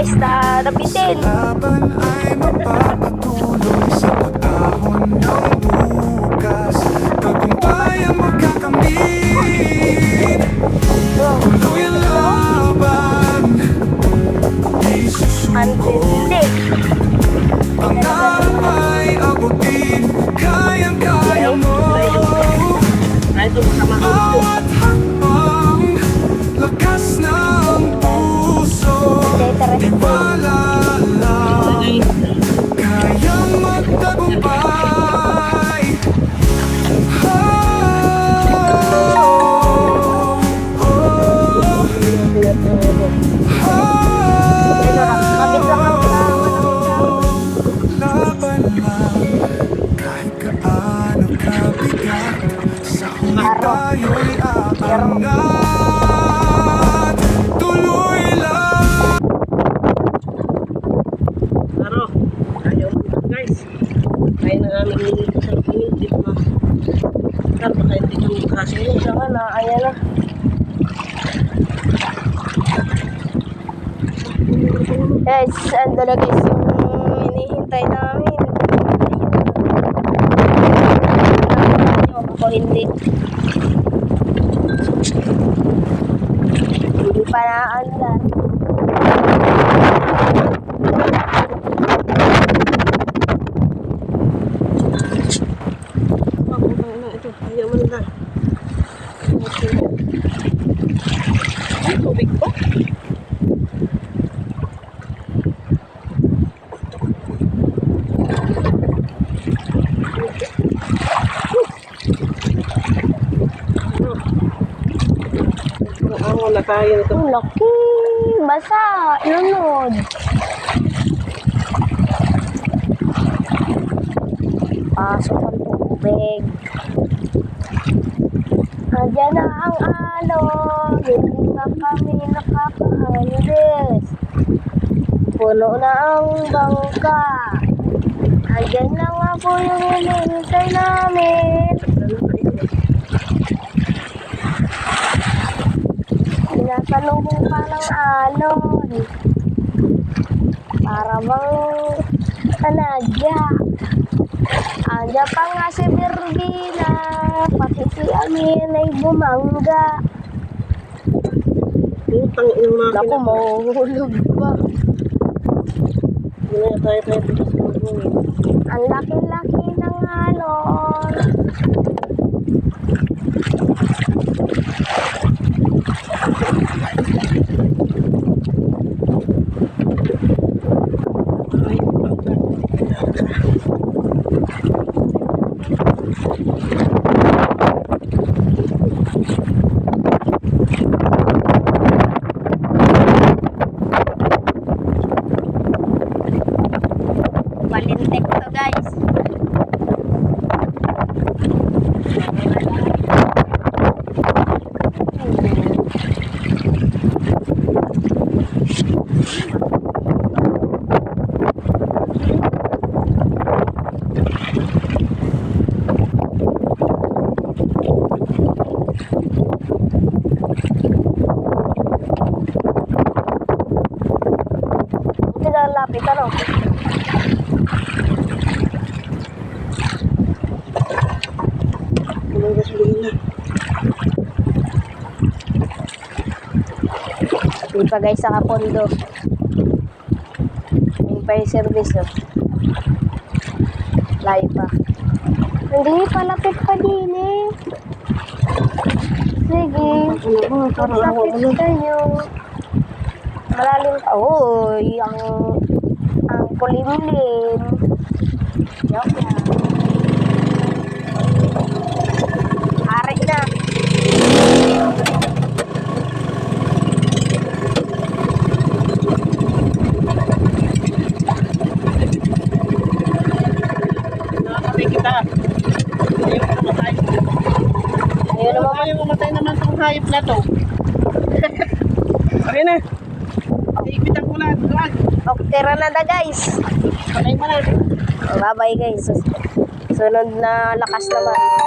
guys, nabitin. Laban ay mapapatuloy sa pag-ahon ng bukas. Tagumpay ang magkakamit. Tuloy ang laban, di susuko. Pangarap ay abutin, kayang-kaya mo. Bawat hakbang, lakas ng puso, tiwala lang, kayang magtagumpay. Laban lang, kahit gaano kabigat, sa huli tayo'y aangat. Tuloy lang. Pero, ayaw mo guys. Kaya na namin dito sa pinitip na. Pero baka hindi kami kasunod. Saka na, ayan na. Guys, ando na guys yung hinihintay namin. Ako hindi. Hindi pa naandar. Ito, ayaw mo na. Ay, tubig po. Wala tayo nito. Ang laki. Basa. Lunod. Pasok ang tubig. Nandiyan na ang alon. Hindi na kami nakakahalis. Puno na ang bangka. Nandiyan na nga po yung hinihintay namin. Pinasalubong pa ng alon. Para bang tanadya. Anja pa nga si Virgina. Pati si Amin ay bumangga. Utang yung mga Naku, mahuhulog pa. Hindi na tayo dito sa mga. Ang laki-laki ng alon. Balintek to guys. Ito na lapit ano. Hindi pa guys sa kapondo. Yung pa yung service oh. Layo pa. Hindi, palapit pa din eh. Sige. Palapit kayo. Malalim pa. Uy, ang kulimlim. Joke na. Ari na. Ayaw mamatay naman itong hayop na to. Pare na. Iipitan ko na. Okay, tira na na guys. Patay mo na. Bye bye guys. Sunod na lakas naman.